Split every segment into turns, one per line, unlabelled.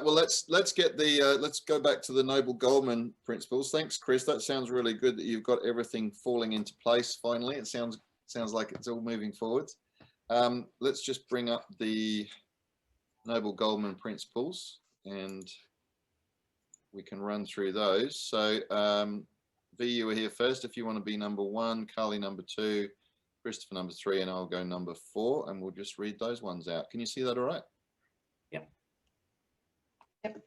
right, well, let's get the let's go back to the Noble Goldman principles. Thanks, Chris. That sounds really good that you've got everything falling into place finally. It sounds like it's all moving forward. Let's just bring up the Noble Goldman principles and we can run through those. So V, you were here first. If you want to be number 1, Carly number 2, Christopher number 3, and I'll go number 4, and we'll just read those ones out. Can you see that all right?
Yep.
Yep.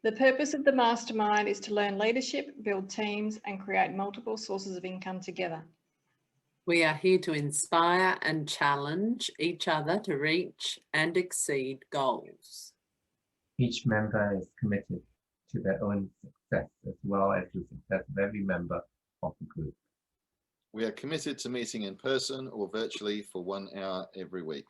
The purpose of the mastermind is to learn leadership, build teams, and create multiple sources of income together.
We are here to inspire and challenge each other to reach and exceed goals.
Each member is committed to their own success as well as the success of every member of the group.
We are committed to meeting in person or virtually for 1 hour every week.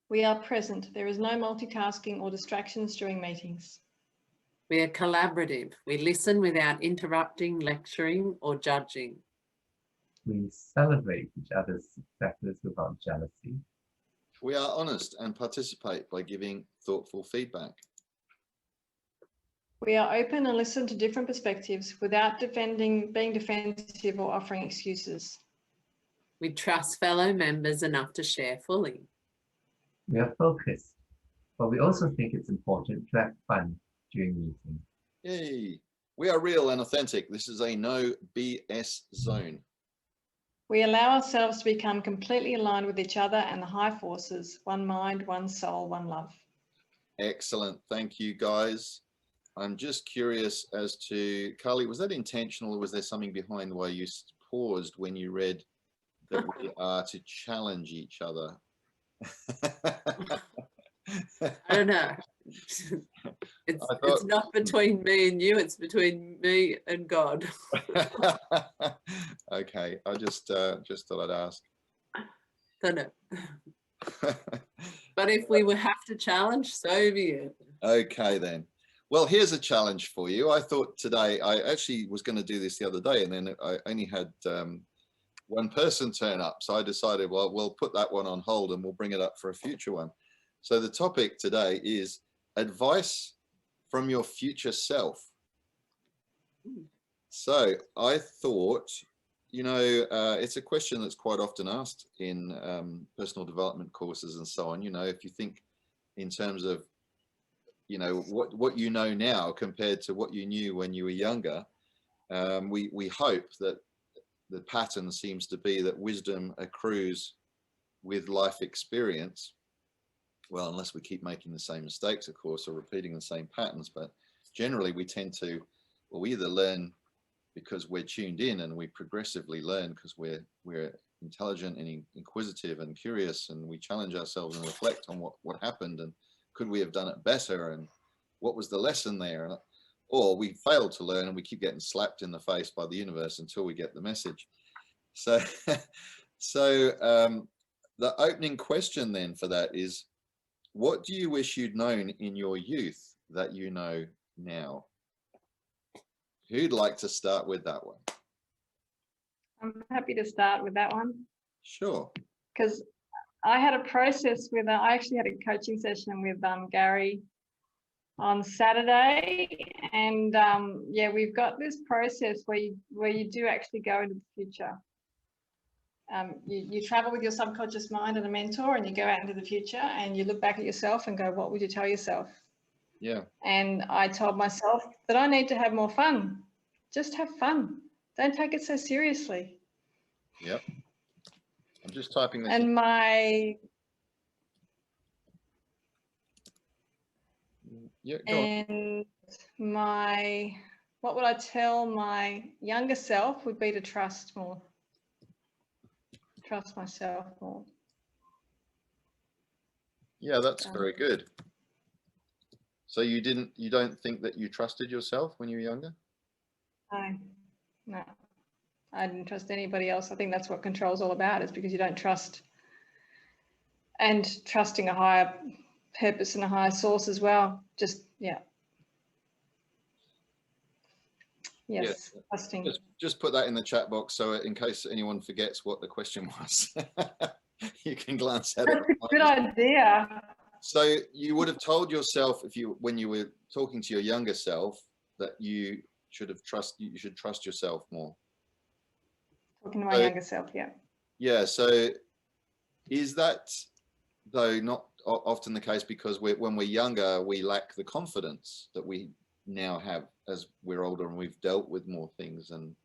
We are present. There is no multitasking or distractions during meetings.
We are collaborative. We listen without interrupting, lecturing, or judging.
We celebrate each other's successes without jealousy.
We are honest and participate by giving thoughtful feedback.
We are open and listen to different perspectives without being defensive or offering excuses.
We trust fellow members enough to share fully.
We are focused, but we also think it's important to have fun during meetings.
Yay! We are real and authentic. This is a no BS zone.
We allow ourselves to become completely aligned with each other and the high forces, one mind, one soul, one love.
Excellent. Thank you, guys. I'm just curious as to, Carly, was that intentional or was there something behind why you paused when you read that we are to challenge each other?
I don't know. It's not between me and you, it's between me and God.
Okay, I just thought I'd ask.
Don't know. But if we would have to challenge, so be it.
Okay then. Well, here's a challenge for you. I thought today, I actually was going to do this the other day, and then I only had one person turn up. So I decided, well, we'll put that one on hold and we'll bring it up for a future one. So the topic today is advice from your future self. So I thought, you know, it's a question that's quite often asked in personal development courses and so on. You know, if you think in terms of, you know, what you know now compared to what you knew when you were younger, we hope that the pattern seems to be that wisdom accrues with life experience. Well, unless we keep making the same mistakes, of course, or repeating the same patterns, but generally we tend to, well, we either learn because we're tuned in and we progressively learn because we're intelligent and inquisitive and curious, and we challenge ourselves and reflect on what happened and could we have done it better and what was the lesson there, or we fail to learn and we keep getting slapped in the face by the universe until we get the message. So the opening question then for that is, what do you wish you'd known in your youth that you know now? Who'd like to start with that one?
I'm happy to start with that one.
Sure.
Because I had a process with, I actually had a coaching session with Gary on Saturday, and yeah, we've got this process where you do actually go into the future. You travel with your subconscious mind and a mentor, and you go out into the future and you look back at yourself and go, what would you tell yourself?
Yeah.
And I told myself that I need to have more fun. Just have fun. Don't take it so seriously.
Yep. I'm just typing this.
And what would I tell my younger self would be to trust more. Trust myself more.
Yeah, that's very good. So you don't think that you trusted yourself when you were younger?
No, I didn't trust anybody else. I think that's what control is all about, is because you don't trust, and trusting a higher purpose and a higher source as well. Just, yeah. Yes, yeah. Trusting.
Just put that in the chat box so in case anyone forgets what the question was, you can glance at it.
That's a good idea.
So you would have told yourself when you were talking to your younger self that you should trust yourself more.
Talking to my younger self, yeah.
Yeah. So is that though not often the case because when we're younger, we lack the confidence that we now have as we're older and we've dealt with more things and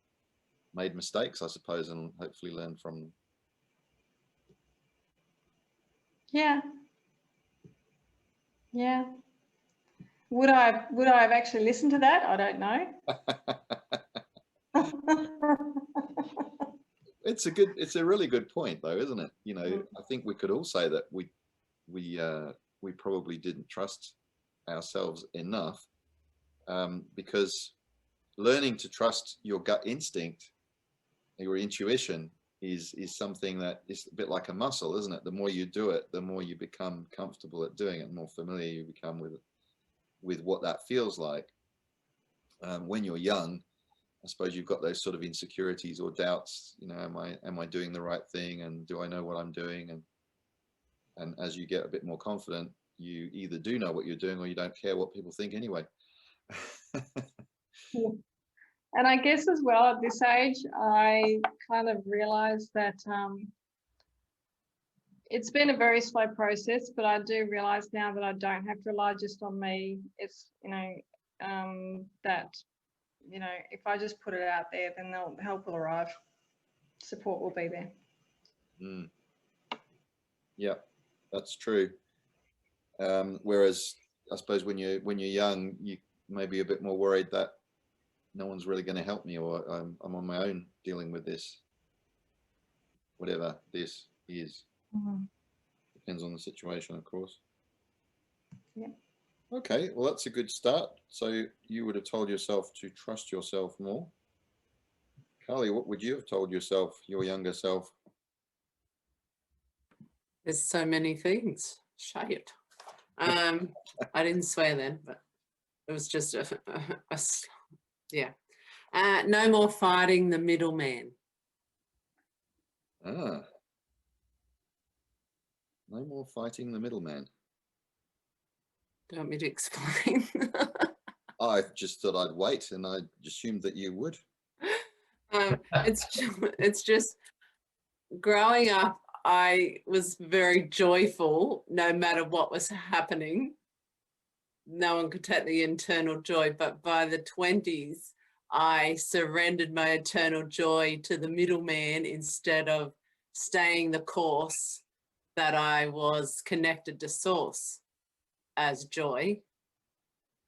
made mistakes, I suppose, and hopefully learned from them.
Yeah. Yeah. Would I have actually listened to that? I don't know.
It's a really good point though, isn't it? You know, I think we could all say that we probably didn't trust ourselves enough, because learning to trust your gut instinct, your intuition is something that is a bit like a muscle, isn't it? The more you do it, the more you become comfortable at doing it, the more familiar you become with what that feels like. When you're young, I suppose you've got those sort of insecurities or doubts, you know, am I doing the right thing, and do I know what I'm doing? And as you get a bit more confident, you either do know what you're doing or you don't care what people think anyway.
Yeah. And I guess as well at this age, I kind of realized that it's been a very slow process, but I do realize now that I don't have to rely just on me. It's, you know, that, you know, if I just put it out there, then the help will arrive. Support will be there.
Mm. Yeah, that's true. Whereas I suppose when you're young, you may be a bit more worried that no one's really going to help me, or I'm on my own dealing with this, whatever this is.
Mm-hmm.
Depends on the situation, of course.
Yeah.
Okay, well, that's a good start. So you would have told yourself to trust yourself more. Carly, what would you have told yourself, your younger self?
There's so many things. Shit. I didn't swear then, but it was just yeah. No more fighting the middleman.
No more fighting the middleman.
Do you want me to explain?
I just thought I'd wait, and I assumed that you would.
It's just growing up, I was very joyful no matter what was happening. No one could take the internal joy, but by the 20s, I surrendered my eternal joy to the middleman instead of staying the course that I was connected to source as joy.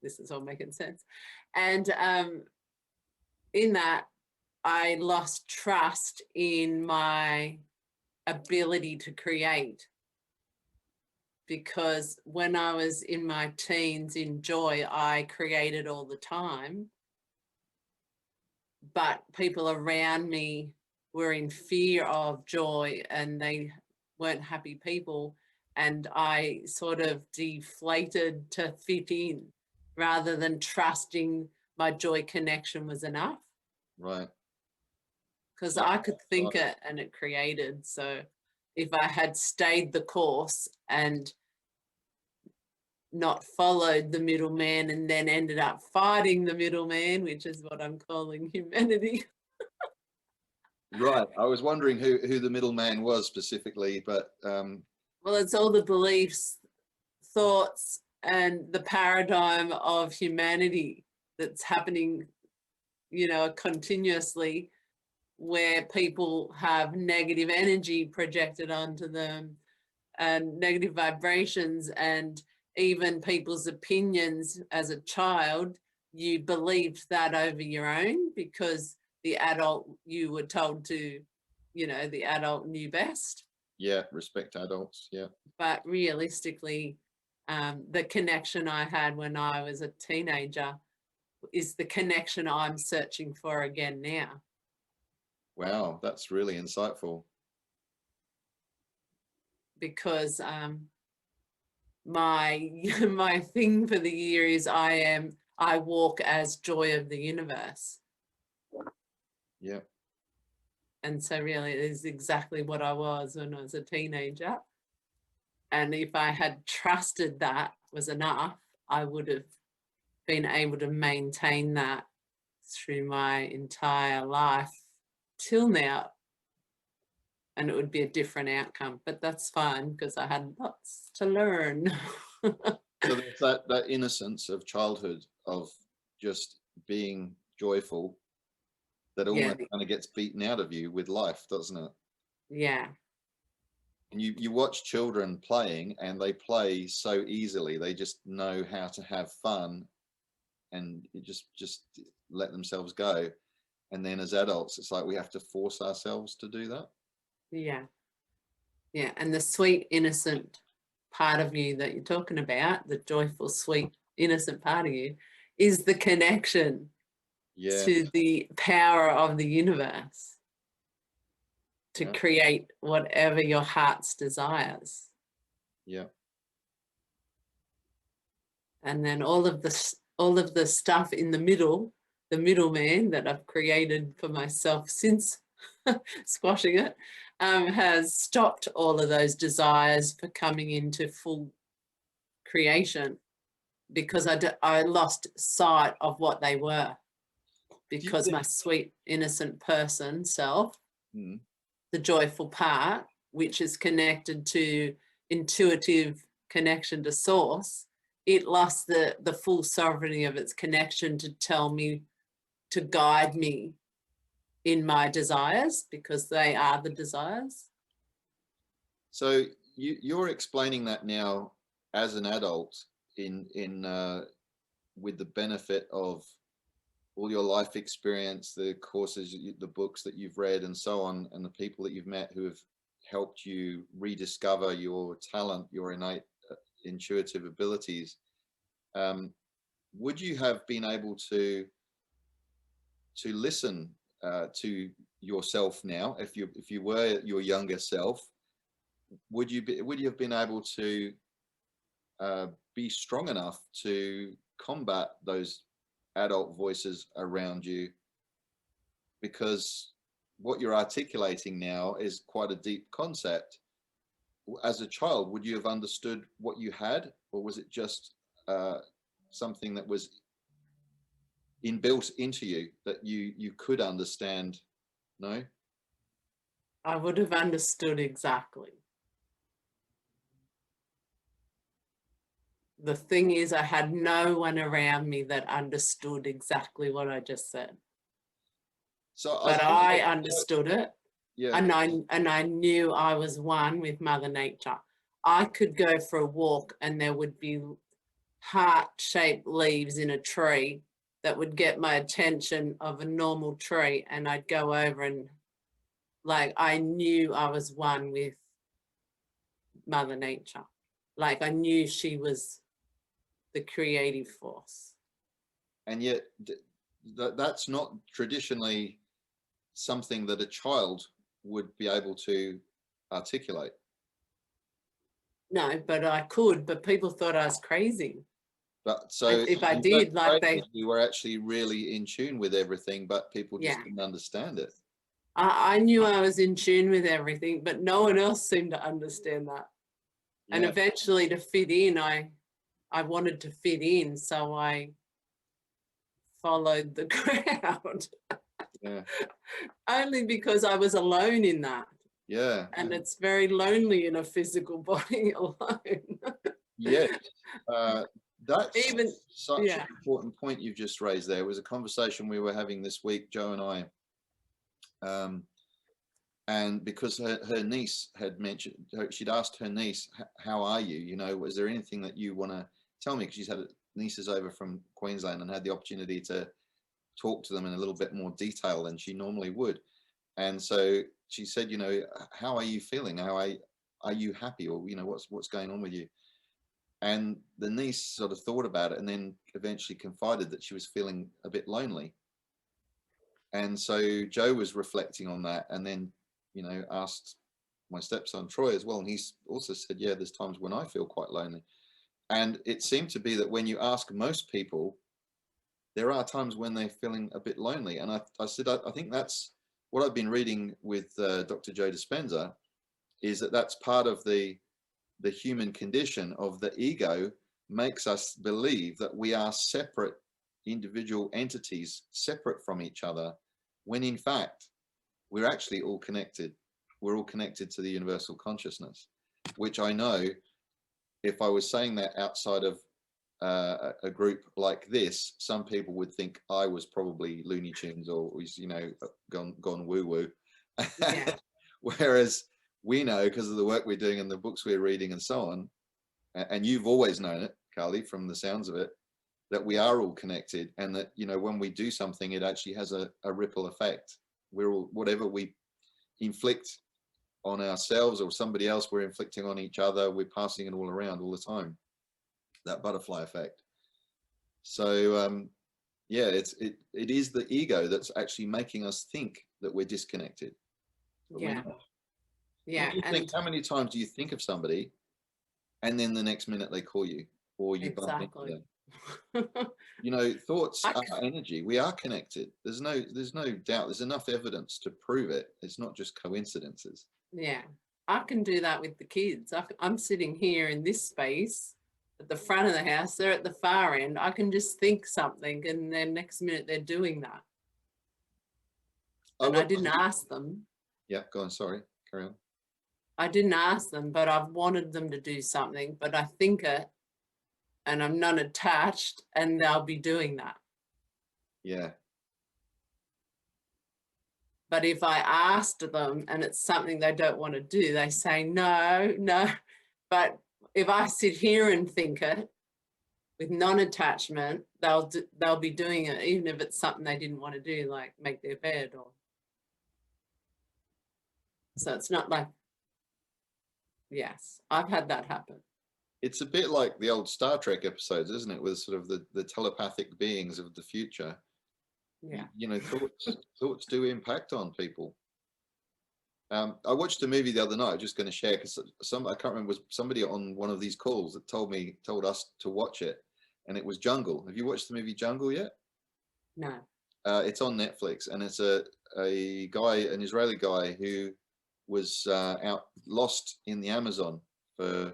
This is all making sense. And in that, I lost trust in my ability to create, because when I was in my teens in joy, I created all the time, but people around me were in fear of joy and they weren't happy people, and I sort of deflated to fit in rather than trusting my joy connection was enough.
Right.
Because I could think it and it created. So if I had stayed the course and not followed the middleman and then ended up fighting the middleman, which is what I'm calling humanity.
Right. I was wondering who the middleman was specifically, but
well, it's all the beliefs, thoughts, and the paradigm of humanity that's happening, you know, continuously, where people have negative energy projected onto them and negative vibrations, and even people's opinions as a child, you believed that over your own because the adult you were told to, you know, the adult knew best.
Yeah, respect adults. Yeah.
But realistically, the connection I had when I was a teenager is the connection I'm searching for again now.
Wow, that's really insightful.
Because my thing for the year is I walk as joy of the universe.
Yeah.
And so really it is exactly what I was when I was a teenager. And if I had trusted that was enough, I would have been able to maintain that through my entire life till now. And it would be a different outcome, but that's fine because I had lots to learn.
So there's that innocence of childhood, of just being joyful, that almost kind of gets beaten out of you with life, doesn't it?
Yeah.
And you watch children playing, and they play so easily. They just know how to have fun, and you just let themselves go. And then as adults, it's like we have to force ourselves to do that.
Yeah. Yeah. And the sweet, innocent part of you that you're talking about, the joyful, sweet, innocent part of you, is the connection to the power of the universe to create whatever your heart's desires.
Yeah.
And then all of the stuff in the middle, the middleman that I've created for myself since squashing it, has stopped all of those desires for coming into full creation, because I lost sight of what they were, because my sweet, innocent person self, the joyful part, which is connected to intuitive connection to source, it lost the full sovereignty of its connection to tell me, to guide me in my desires, because they are the desires.
So you're explaining that now as an adult in with the benefit of all your life experience, the courses, the books that you've read and so on, and the people that you've met who have helped you rediscover your talent, your innate intuitive abilities. Would you have been able to listen to yourself now, if you were your younger self? Would you have been able to be strong enough to combat those adult voices around you? Because what you're articulating now is quite a deep concept. As a child, would you have understood what you had, or was it just something that was inbuilt into you that you could understand? No?
I would have understood exactly. The thing is, I had no one around me that understood exactly what I just said.
So
but I understood it.
Yeah.
And I knew I was one with Mother Nature. I could go for a walk and there would be heart-shaped leaves in a tree that would get my attention of a normal tree, and I'd go over and, like, I knew I was one with Mother Nature. Like, I knew she was the creative force.
And yet that's not traditionally something that a child would be able to articulate.
No, but I could, but people thought I was crazy.
But so
if I did, like,
you were actually really in tune with everything, but people just didn't understand it.
I knew I was in tune with everything, but no one else seemed to understand that. Yeah. And eventually, to fit in, I wanted to fit in, so I followed the crowd.
Yeah. Only
because I was alone in that.
Yeah.
And it's very lonely in a physical body alone.
Yes. That's
even
such an important point you've just raised there. It was a conversation we were having this week, Joe and I. And because her niece had mentioned, she'd asked her niece, how are you? You know, was there anything that you want to tell me? Because she's had nieces over from Queensland and had the opportunity to talk to them in a little bit more detail than she normally would. And so she said, you know, how are you feeling? Are you happy? Or, you know, what's going on with you? And the niece sort of thought about it and then eventually confided that she was feeling a bit lonely. And so Joe was reflecting on that, and then, you know, asked my stepson Troy as well. And he's also said, yeah, there's times when I feel quite lonely. And it seemed to be that when you ask most people, there are times when they're feeling a bit lonely. And I said, I think that's what I've been reading with Dr. Joe Dispenza, is that's part of the the human condition of the ego makes us believe that we are separate individual entities, separate from each other, when in fact we're actually all connected. We're all connected to the universal consciousness, which I know if I was saying that outside of a group like this, some people would think I was probably Looney Tunes or was, you know, gone woo woo.
Yeah.
Whereas we know, because of the work we're doing and the books we're reading and so on, and you've always known it, Carly, from the sounds of it, that we are all connected, and that, you know, when we do something, it actually has a ripple effect. We're all, whatever we inflict on ourselves or somebody else, we're inflicting on each other, we're passing it all around all the time, that butterfly effect. So yeah, it is the ego that's actually making us think that we're disconnected. But
Yeah. Yeah.
And how many times do you think of somebody and then the next minute they call you, or you bump into them? You know, thoughts are energy. We are connected. There's no doubt. There's enough evidence to prove it. It's not just coincidences.
Yeah, I can do that with the kids. I'm sitting here in this space at the front of the house. They're at the far end. I can just think something, and then next minute they're doing that. And I didn't ask them.
Yeah, go on. Sorry, carry on.
I didn't ask them, but I've wanted them to do something, but I think it, and I'm not attached, and they'll be doing that.
Yeah.
But if I asked them and it's something they don't want to do, they say, no, no. But if I sit here and think it with non-attachment, they'll be doing it, even if it's something they didn't want to do, like make their bed. Or so it's not like, yes, I've had that happen.
It's a bit like the old Star Trek episodes, isn't it? With sort of the telepathic beings of the future.
Yeah.
You know, thoughts do impact on people. I watched a movie the other night. I'm just going to share, because I can't remember, was somebody on one of these calls that told us to watch it, and it was Jungle. Have you watched the movie Jungle yet?
No.
It's on Netflix, and it's a guy, an Israeli guy, who was lost in the Amazon for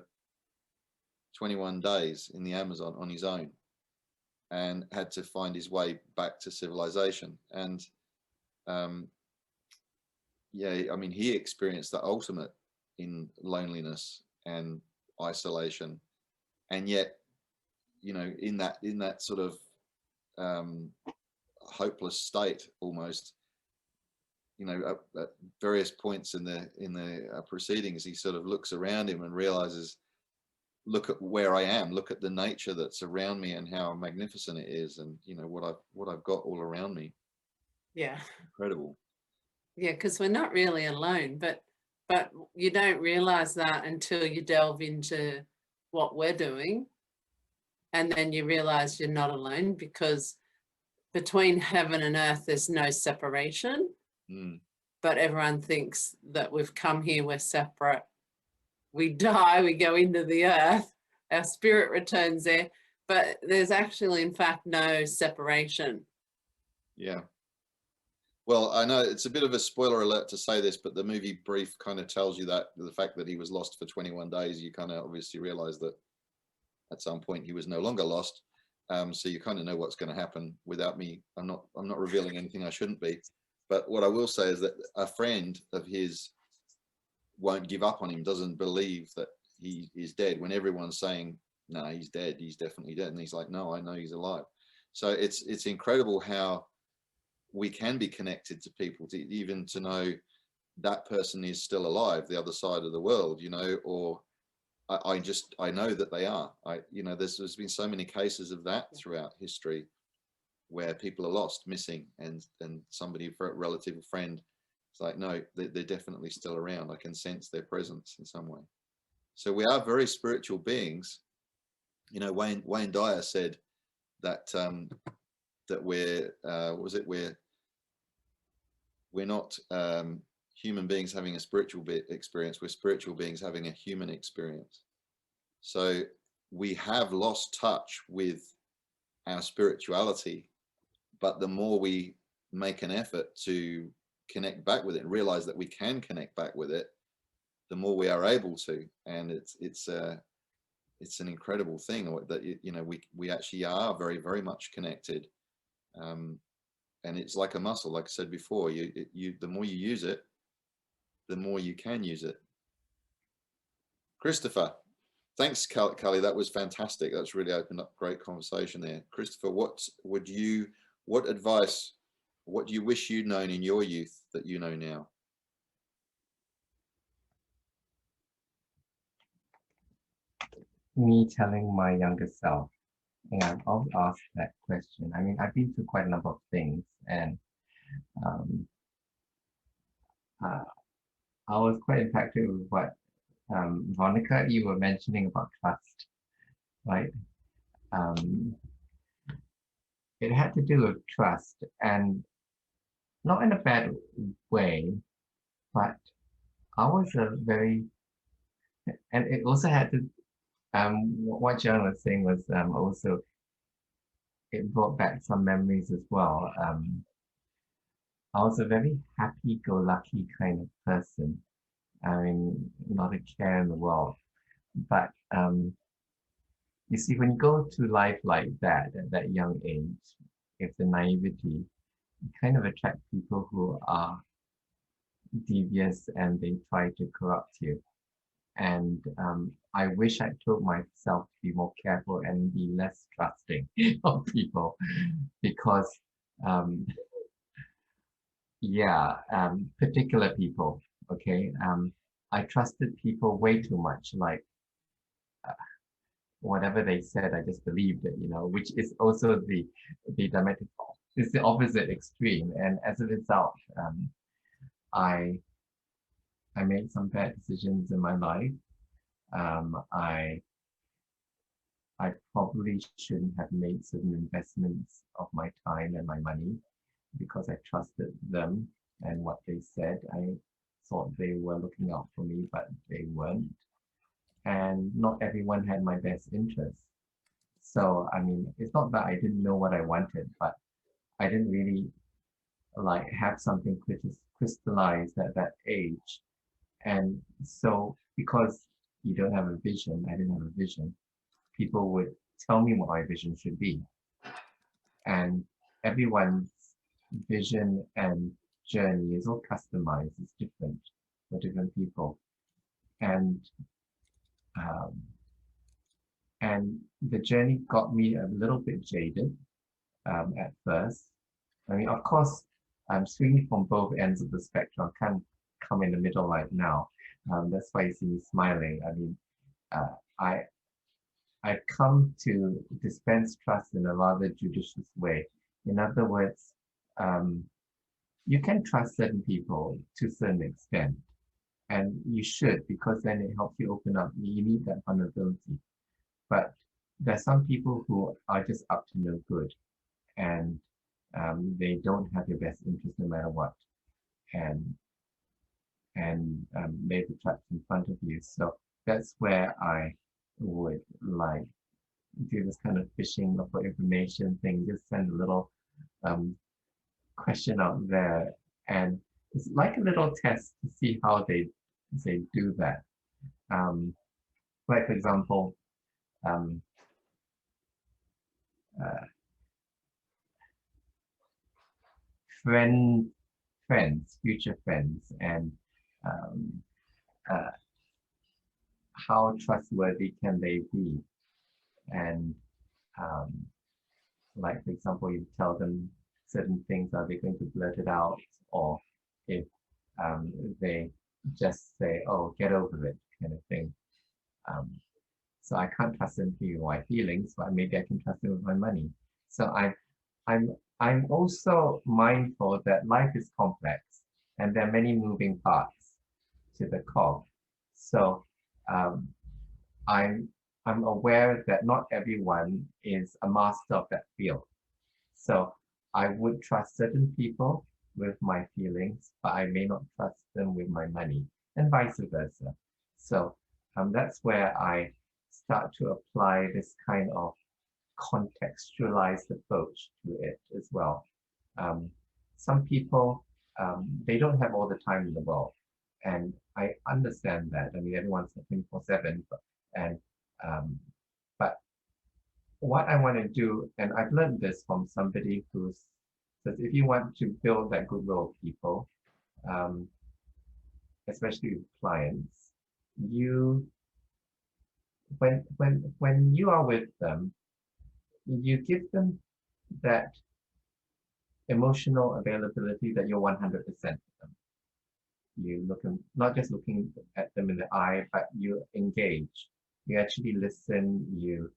21 days in the Amazon on his own, and had to find his way back to civilization. And yeah, I mean, he experienced the ultimate in loneliness and isolation, and yet, you know, in that sort of hopeless state almost, you know, at various points in the proceedings, he sort of looks around him and realizes, look at where I am, look at the nature that's around me and how magnificent it is, and you know what I've got all around me.
Yeah.
Incredible.
Yeah, because we're not really alone, but you don't realize that until you delve into what we're doing, and then you realize you're not alone, because between heaven and earth there's no separation. But everyone thinks that we've come here, we're separate. We die, we go into the earth, our spirit returns there, but there's actually, in fact, no separation.
Yeah. Well, I know it's a bit of a spoiler alert to say this, but the movie brief kind of tells you that the fact that he was lost for 21 days, you kind of obviously realize that at some point he was no longer lost. So you kind of know what's going to happen without me. I'm not revealing anything I shouldn't be. But what I will say is that a friend of his won't give up on him, doesn't believe that he is dead, when everyone's saying, no, he's dead, he's definitely dead. And he's like, no, I know he's alive. So it's incredible how we can be connected to people, even to know that person is still alive, the other side of the world, you know, or I know that they are. You know, there's been so many cases of that throughout history, where people are lost, missing, and somebody, for a relative, a friend, it's like, no, they're definitely still around. I can sense their presence in some way. So we are very spiritual beings. You know, Wayne Dyer said that that we're we're not human beings having a spiritual experience. We're spiritual beings having a human experience. So we have lost touch with our spirituality, but the more we make an effort to connect back with it and realize that we can connect back with it, the more we are able to. And it's an incredible thing that, you know, we actually are very, very much connected. And it's like a muscle, like I said before, the more you use it, the more you can use it. Christopher, thanks, Kelly. That was fantastic. That's really opened up great conversation there. Christopher, what advice, what do you wish you'd known in your youth that you know now?
Me telling my younger self, and I've always asked that question. I mean, I've been through quite a number of things, and I was quite impacted with what Veronica, you were mentioning about trust, right? It had to do with trust, and not in a bad way, but I was a very, and it also had to, what John was saying was also, it brought back some memories as well. I was a very happy-go-lucky kind of person. I mean, not a care in the world. But you see, when you go through life like that, at that young age, with the naivety, you kind of attract people who are devious and they try to corrupt you. And I wish I told myself to be more careful and be less trusting of people, because particular people, okay? I trusted people way too much, like whatever they said, I just believed it, you know, which is also the dramatic, it's the opposite extreme. And as a result, I made some bad decisions in my life. I probably shouldn't have made certain investments of my time and my money because I trusted them and what they said. I thought they were looking out for me, but they weren't. And not everyone had my best interest. So, I mean, it's not that I didn't know what I wanted, but I didn't really like have something crystallized at that age. And so, because you don't have a vision, I didn't have a vision, people would tell me what my vision should be. And everyone's vision and journey is all customized, it's different for different people. And the journey got me a little bit jaded at first. I mean, of course, I'm swinging from both ends of the spectrum. I can't come in the middle right now. That's why you see me smiling. I mean, I've come to dispense trust in a rather judicious way. In other words, you can trust certain people to a certain extent, and you should, because then it helps you open up. You need that vulnerability. But there's some people who are just up to no good, and they don't have your best interest no matter what, and lay the traps in front of you. So that's where I would like do this kind of fishing for information thing. Just send a little question out there, and it's like a little test to see how they do that. Like for example, future friends, and how trustworthy can they be? And like for example, you tell them certain things, are they going to blurt it out, or if they just say, "Oh, get over it," kind of thing. So I can't trust them with my feelings, but maybe I can trust them with my money. So I'm also mindful that life is complex and there are many moving parts to the cog. So I'm aware that not everyone is a master of that field. So I would trust certain people with my feelings, but I may not trust them with my money, and vice versa. So that's where I start to apply this kind of contextualized approach to it as well. Some people, they don't have all the time in the world, and I understand that. I mean, everyone's 24/7, and but what I want to do, and I've learned this from somebody who says, if you want to build that goodwill of people, um, especially with clients, you when you are with them, you give them that emotional availability that you're 100% with them. You not just looking at them in the eye, but you engage. You actually listen. You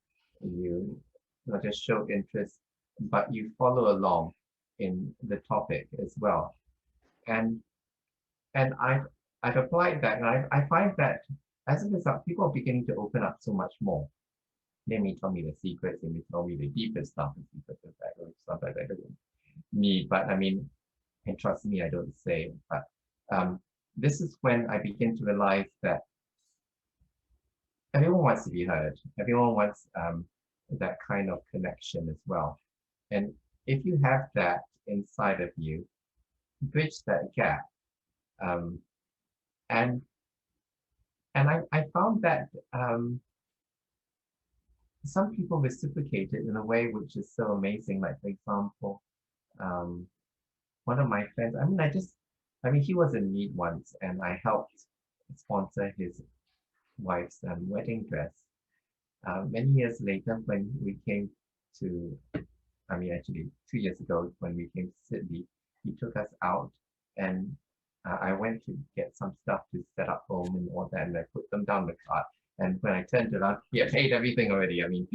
not just show interest, but you follow along in the topic as well. And I've applied that, and I find that as a result, people are beginning to open up so much more. They may tell me the secrets, they may tell me the deepest stuff, the secrets that sometimes I don't need, but I mean, and trust me, I don't say it, but this is when I begin to realize that everyone wants to be heard. Everyone wants that kind of connection as well. And if you have that inside of you, bridge that gap. And I found that some people reciprocate it in a way which is so amazing. Like, for example, one of my friends, I mean, he was in need once, and I helped sponsor his wife's wedding dress. Many years later, when we came to, I mean, actually 2 years ago, when we came to Sydney, he took us out, and I went to get some stuff to set up home and all that, and I put them down the cart. And when I turned around, he had paid everything already. I mean,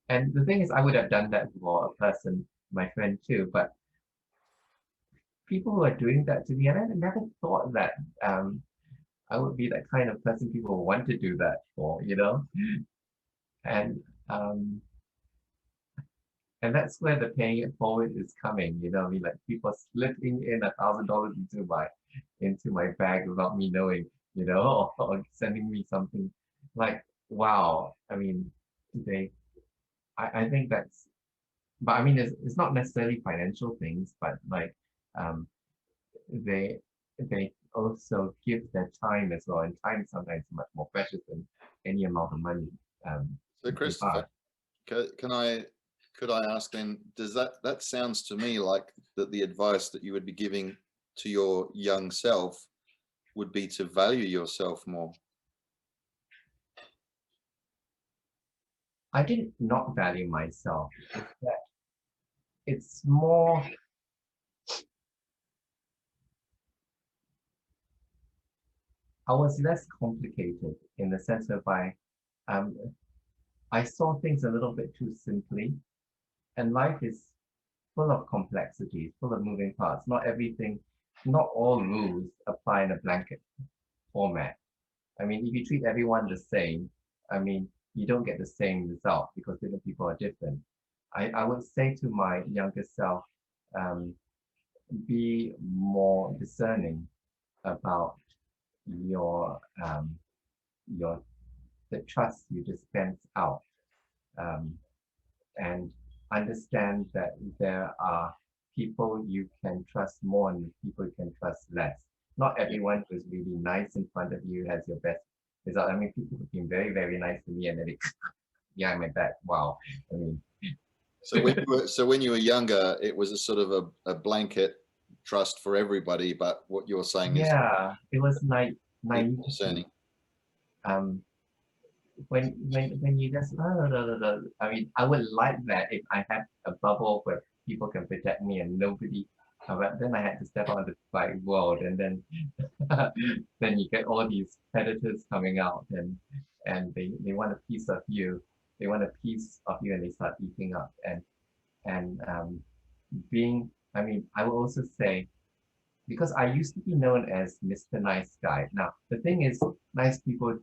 and the thing is, I would have done that for a person, my friend too, but people who are doing that to me, and I never thought that I would be that kind of person people want to do that for, you know? And that's where the paying it forward is coming, you know? I mean, like, people slipping in $1,000 into my bag without me knowing, you know, or sending me something like, wow. I mean, I think that's, but I mean, it's not necessarily financial things, but like, they also give their time as well, and time sometimes is much more precious than any amount of money.
So Christopher, could I ask then, does that sounds to me like that the advice that you would be giving to your young self would be to value yourself more?
I did not value myself. It's more, I was less complicated in the sense of I saw things a little bit too simply, and life is full of complexities, full of moving parts. Not everything, not all rules apply in a blanket format. I mean, if you treat everyone the same, I mean, you don't get the same result because different people are different. I would say to my younger self, be more discerning about your the trust you dispense out, and understand that there are people you can trust more and people you can trust less. Not everyone who's really nice in front of you has your best result. I mean, people have been very, very nice to me, and then they behind my back. Wow. I mean,
so when you were younger, it was a sort of a blanket trust for everybody, but what you're saying is,
yeah, it was like naive.
discerning.
When you just, I mean, I would like that if I had a bubble where people can protect me and nobody, but then I had to step out of the wide world, and then then you get all these predators coming out, and they want a piece of you. They want a piece of you, and they start eating up. And I mean, I will also say, because I used to be known as Mr. Nice Guy. Now, the thing is, nice people,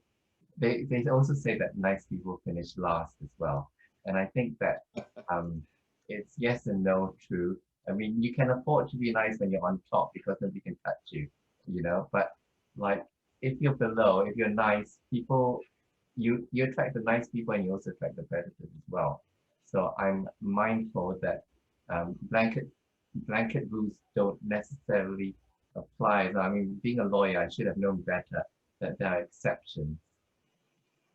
they also say that nice people finish last as well. And I think that it's yes and no true. I mean, you can afford to be nice when you're on top because nobody can touch you, you know. But like, if you're below, if you're nice, people, you attract the nice people, and you also attract the predators as well. So I'm mindful that blanket rules don't necessarily applies. I mean, being a lawyer, I should have known better that there are exceptions.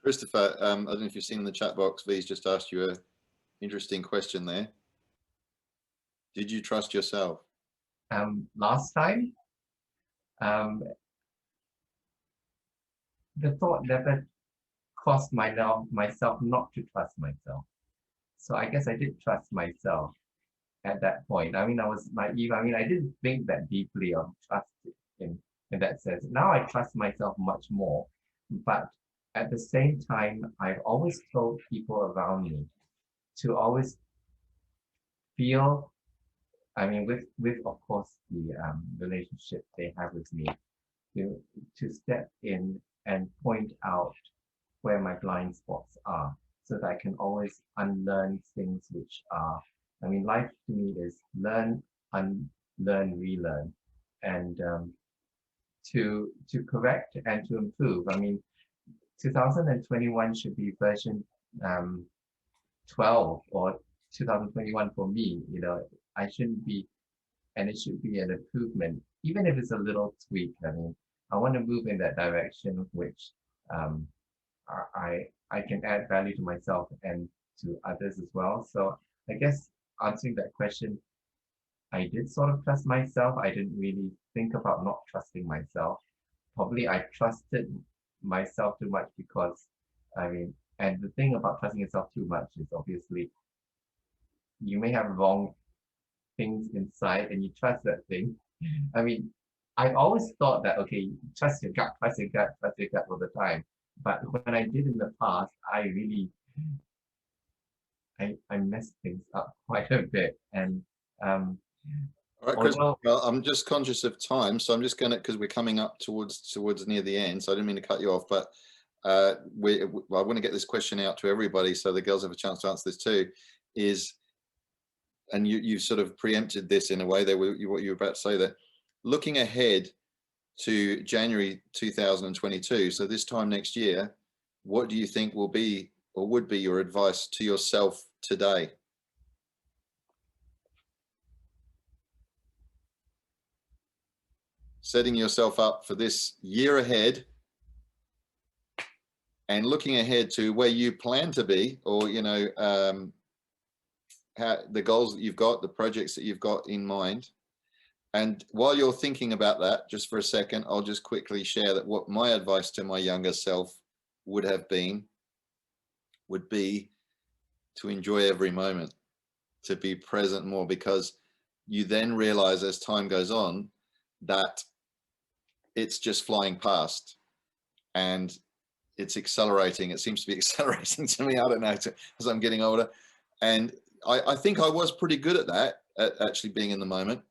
Christopher, I don't know if you've seen in the chat box, V's just asked you a interesting question there. Did you trust yourself?
Last time, the thought never crossed myself not to trust myself. So I guess I did trust myself at that point. I mean, I was naive. I mean, I didn't think that deeply of trust in that sense. Now I trust myself much more. But at the same time, I've always told people around me to always feel, I mean, with of course the relationship they have with me, to step in and point out where my blind spots are, so that I can always unlearn things which are, I mean, life to me is learn, unlearn, relearn, and to correct and to improve. I mean, 2021 should be version 12 or 2021 for me. You know, I shouldn't be, and it should be an improvement, even if it's a little tweak. I mean, I want to move in that direction, which I can add value to myself and to others as well. So I guess answering that question, I did sort of trust myself. I didn't really think about not trusting myself. Probably I trusted myself too much because, I mean, and the thing about trusting yourself too much is obviously you may have wrong things inside and you trust that thing. I mean, I've always thought that, okay, trust your gut, trust your gut, trust your gut all the time. But when I did in the past, I really, I messed things up quite a bit. And
all right, Chris, well, I'm just conscious of time, so I'm just going to, because we're coming up towards near the end, so I didn't mean to cut you off, but I want to get this question out to everybody so the girls have a chance to answer this too, is, and you sort of preempted this in a way that what you were about to say, that looking ahead to January 2022, so this time next year, what do you think will be or would be your advice to yourself today? Setting yourself up for this year ahead and looking ahead to where you plan to be, or, you know, how the goals that you've got, the projects that you've got in mind. And while you're thinking about that, just for a second, I'll just quickly share that what my advice to my younger self would be to enjoy every moment, to be present more, because you then realize as time goes on that it's just flying past and it's accelerating. It seems to be accelerating to me. I don't know, as I'm getting older. And I think I was pretty good at that, at actually being in the moment.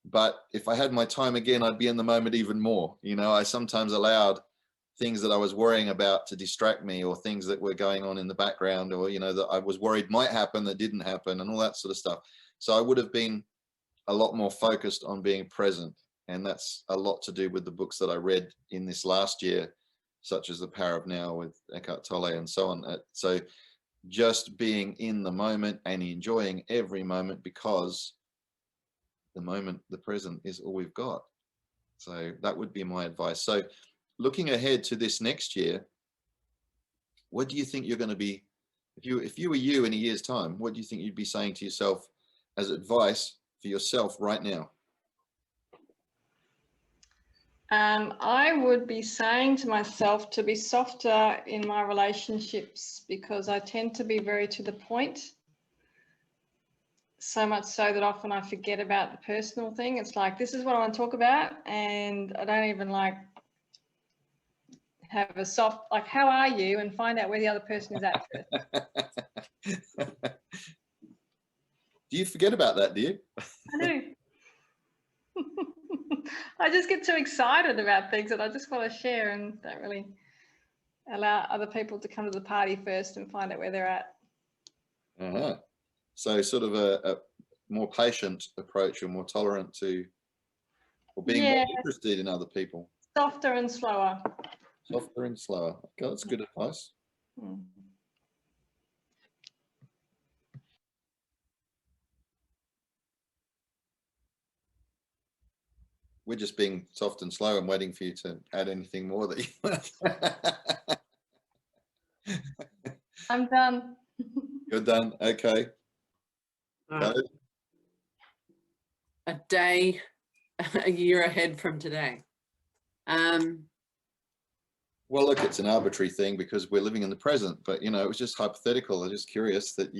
But if I had my time again, I'd be in the moment even more. You know, I sometimes allowed things that I was worrying about to distract me, or things that were going on in the background, or, you know, that I was worried might happen that didn't happen, and all that sort of stuff. So I would have been a lot more focused on being present. And that's a lot to do with the books that I read in this last year, such as The Power of Now with Eckhart Tolle and so on. So just being in the moment and enjoying every moment, because the moment, the present, is all we've got. So that would be my advice. So looking ahead to this next year, what do you think you're going to be, if you were you in a year's time, what do you think you'd be saying to yourself as advice for yourself right now?
I would be saying to myself to be softer in my relationships, because I tend to be very to the point. So much so that often I forget about the personal thing. It's like, this is what I want to talk about, and I don't even like have a soft, like, how are you, and find out where the other person is at first.
Do you forget about that, do you?
I do. I just get too excited about things that I just want to share, and don't really allow other people to come to the party first and find out where they're at.
Uh-huh. So sort of a more patient approach, or more tolerant to, or being more interested in other people.
Softer and slower.
Softer and slower. Okay, that's good advice. We're just being soft and slow and waiting for you to add anything more that you
I'm done.
You're done. Okay.
Right.
Go.
A day, a year ahead from today.
Well, look, it's an arbitrary thing because we're living in the present, but you know, it was just hypothetical. I'm just curious that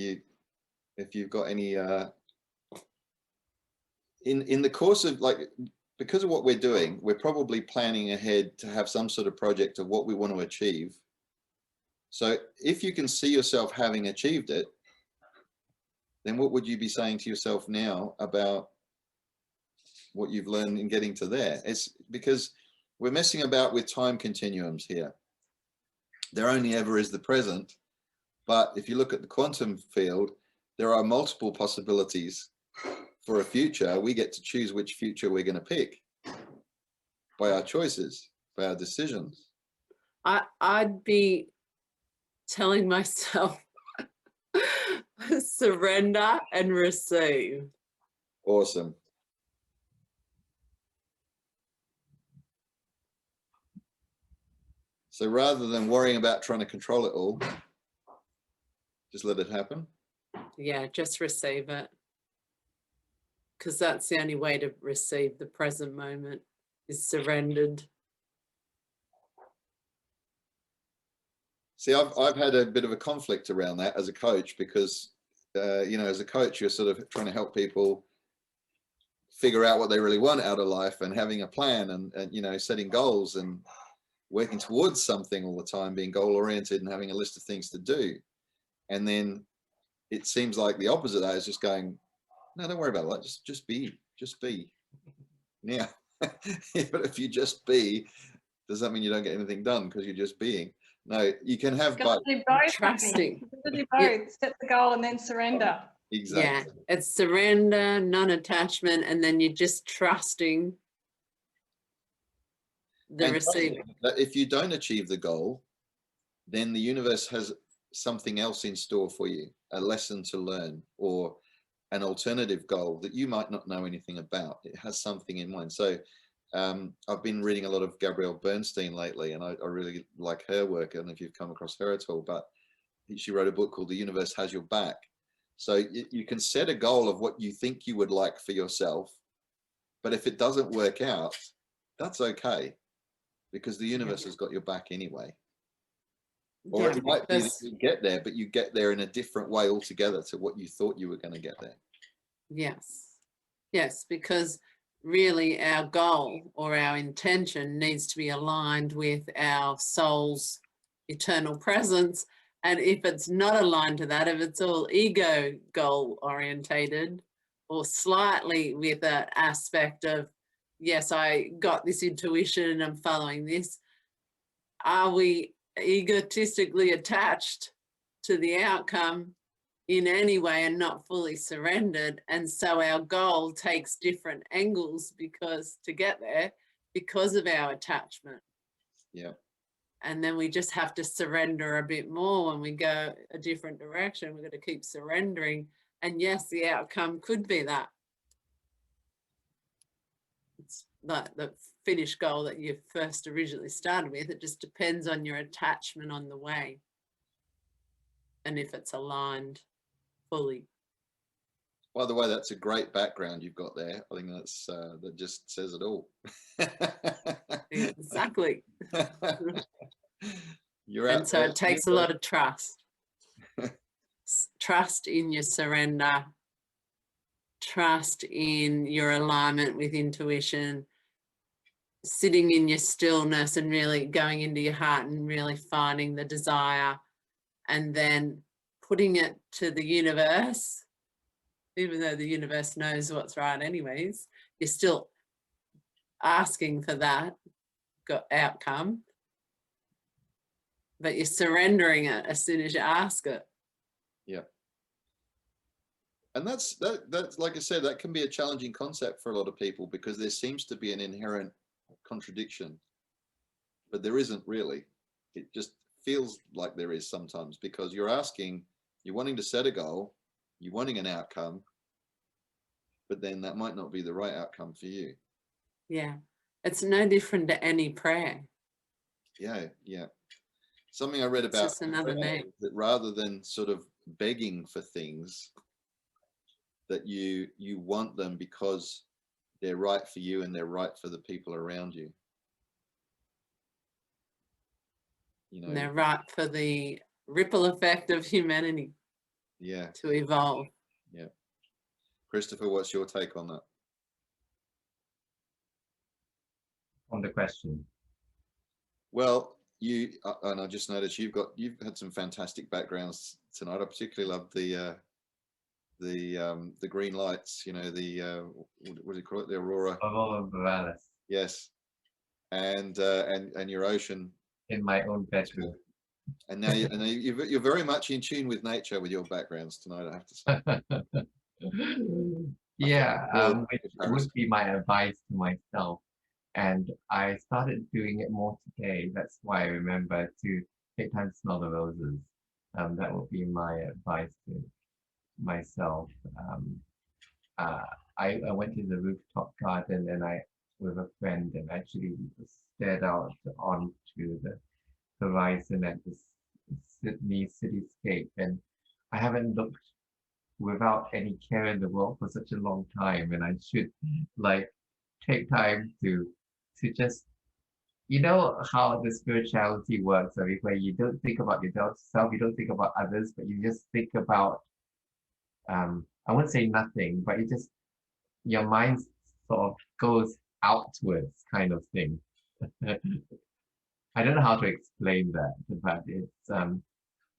if you've got any, in the course of like, because of what we're doing, we're probably planning ahead to have some sort of project of what we want to achieve. So if you can see yourself having achieved it, then what would you be saying to yourself now about what you've learned in getting to there? It's because we're messing about with time continuums here. There only ever is the present. But if you look at the quantum field, there are multiple possibilities for a future. We get to choose which future we're going to pick by our choices, by our decisions.
I'd be telling myself surrender and receive.
Awesome. So rather than worrying about trying to control it all, just let it happen.
Yeah, just receive it. Because that's the only way to receive the present moment, is surrendered.
See, I've had a bit of a conflict around that as a coach because, you know, as a coach, you're sort of trying to help people figure out what they really want out of life and having a plan and you know, setting goals and working towards something all the time, being goal oriented and having a list of things to do. And then it seems like the opposite of that is just going, no, don't worry about that. Just be. Yeah. But if you just be, does that mean you don't get anything done because you're just being? No, you can have both.
Do both.
Trusting.
You've got to do both. Set the goal and then surrender.
Exactly.
Yeah, it's surrender, non-attachment, and then you're just trusting the
And
receiver.
that if you don't achieve the goal, then the universe has something else in store for you, a lesson to learn or an alternative goal that you might not know anything about. It has something in mind. So I've been reading a lot of Gabrielle Bernstein lately, and I really like her work. I don't know if you've come across her at all, but she wrote a book called The Universe Has Your Back. So you can set a goal of what you think you would like for yourself, but if it doesn't work out, that's okay, because the universe has got your back anyway. Or
Yeah,
it might be that
because-
you get there, but you get there in a different way altogether to what you thought you were going to get there.
Yes, because really our goal or our intention needs to be aligned with our soul's eternal presence. And if it's not aligned to that, if it's all ego goal orientated or slightly with that aspect of, yes, I got this intuition and I'm following this, are we egotistically attached to the outcome in any way and not fully surrendered? And so our goal takes different angles because to get there, because of our attachment.
Yeah.
And then we just have to surrender a bit more when we go a different direction. We've got to keep surrendering. And yes, the outcome could be that. It's like the finished goal that you first originally started with. It just depends on your attachment on the way and if it's aligned fully.
By the way, that's a great background you've got there. I think that's that just says it all.
Exactly.
You're
And
out
so
there.
it takes a lot of trust. Trust in your surrender, trust in your alignment with intuition, sitting in your stillness and really going into your heart and really finding the desire and then putting it to the universe, even though the universe knows what's right anyways, you're still asking for that outcome, but you're surrendering it as soon as you ask it.
Yeah. And that's like I said, that can be a challenging concept for a lot of people because there seems to be an inherent contradiction, but there isn't really. It just feels like there is sometimes because you're wanting to set a goal, you're wanting an outcome, but then that might not be the right outcome for you.
Yeah. It's no different to any prayer.
Yeah, yeah. Something I read
It's
about
just another
prayer
name.
is that rather than sort of begging for things, that you want them because they're right for you and they're right for the people around you. You
And
know,
they're right for the ripple effect of humanity
yeah,
to evolve.
yeah. Christopher, what's your take on that?
On the question.
Well, you and I just noticed you've had some fantastic backgrounds tonight. I particularly love the green lights. You know, the what do you call it? The aurora.
Oh, Morales.
Yes, and your ocean.
In my own bedroom.
And now you're very much in tune with nature with your backgrounds tonight, I have to say.
Yeah, which
Comparison.
would be my advice to myself. And I started doing it more today. That's why I remember to take time to smell the roses. That would be my advice to myself. I went to the rooftop garden and I with a friend and actually stared out onto the horizon at the Sydney cityscape, and I haven't looked without any care in the world for such a long time, and I should like take time to just, you know how the spirituality works, where you don't think about yourself, you don't think about others, but you just think about I wouldn't say nothing, but you just your mind sort of goes outwards kind of thing. I don't know how to explain that, but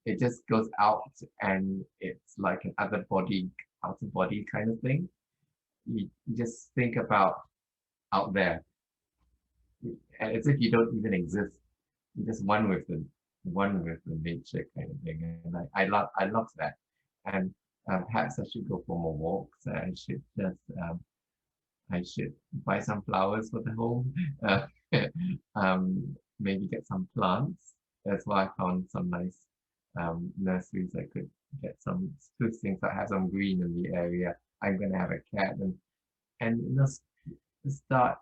it just goes out and it's like an outer body kind of thing. You just think about out there, as if you don't even exist. You just one with the nature kind of thing, and I love that. And perhaps I should go for more walks. I should buy some flowers for the home. Maybe get some plants. That's why I found some nice nurseries. I could get some things that have some green in the area. I'm gonna have a cat and start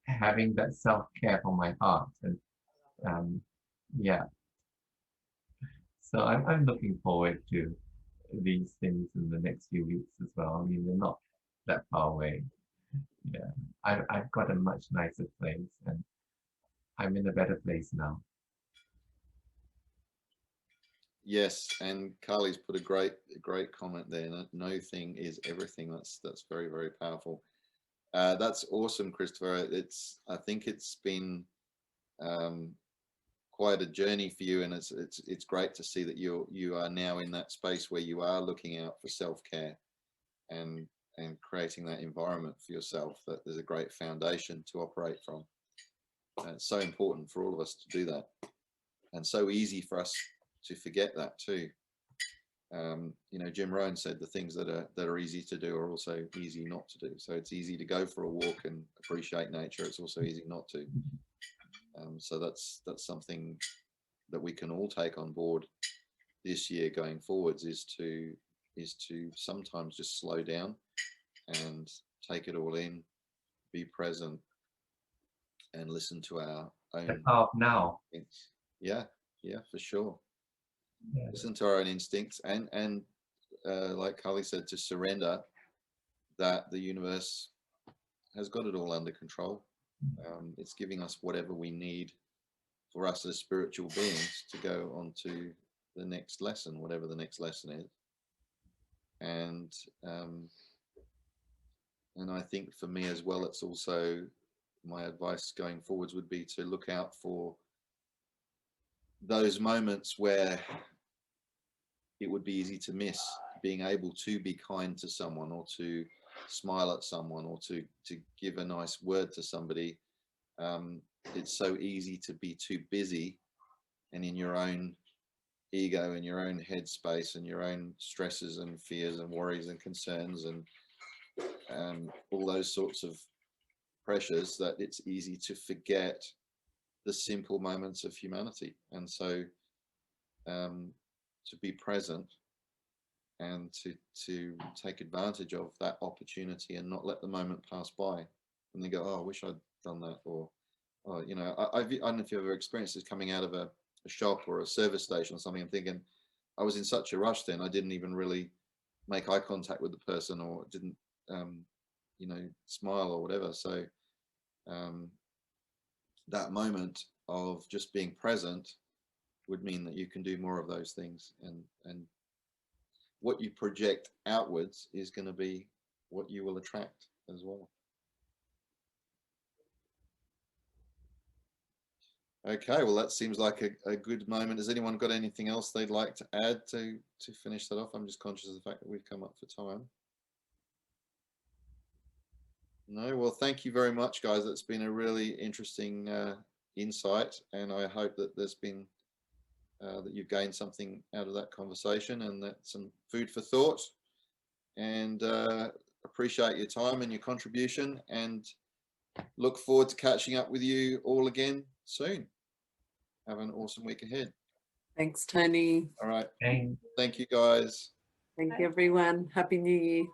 having that self-care for my heart. And yeah, so I'm looking forward to these things in the next few weeks as well. I mean, they're not that far away. Yeah, I've got a much nicer place and I'm in a better place now.
Yes, and Carly's put a great comment there. No thing is everything. That's very, very powerful. That's awesome, Christopher. I think it's been quite a journey for you, and it's great to see that you are now in that space where you are looking out for self-care and creating that environment for yourself, that there's a great foundation to operate from. And it's so important for all of us to do that, and so easy for us to forget that too. You know, Jim Rohn said the things that are easy to do are also easy not to do. So it's easy to go for a walk and appreciate nature. It's also easy not to. So that's something that we can all take on board this year going forwards, is to sometimes just slow down and take it all in, be present, and listen to our own
Now.
instincts. Yeah, for sure.
Yeah.
Listen to our own instincts and like Carly said, to surrender that the universe has got it all under control. It's giving us whatever we need for us as spiritual beings to go on to the next lesson, whatever the next lesson is. And I think for me as well, it's also my advice going forwards would be to look out for those moments where it would be easy to miss, being able to be kind to someone, or to smile at someone, or to give a nice word to somebody. It's so easy to be too busy and in your own ego and your own headspace and your own stresses and fears and worries and concerns and all those sorts of pressures, that it's easy to forget the simple moments of humanity. And so to be present and to take advantage of that opportunity and not let the moment pass by. and they go, oh, I wish I'd done that. Or you know, I don't know if you've ever experienced this, coming out of a shop or a service station or something, and thinking, I was in such a rush then, I didn't even really make eye contact with the person, or didn't you know, smile or whatever. So that moment of just being present would mean that you can do more of those things, and what you project outwards is going to be what you will attract as well. Okay, well, that seems like a good moment. Has anyone got anything else they'd like to add to finish that off? I'm just conscious of the fact that we've come up for time. No, well, thank you very much, guys. It's been a really interesting insight, and I hope that there's been that you've gained something out of that conversation, and that some food for thought. And appreciate your time and your contribution, and look forward to catching up with you all again soon. Have an awesome week ahead.
Thanks, Tony.
All right.
Thanks.
Thank you, guys.
Thank you, everyone. Happy New Year.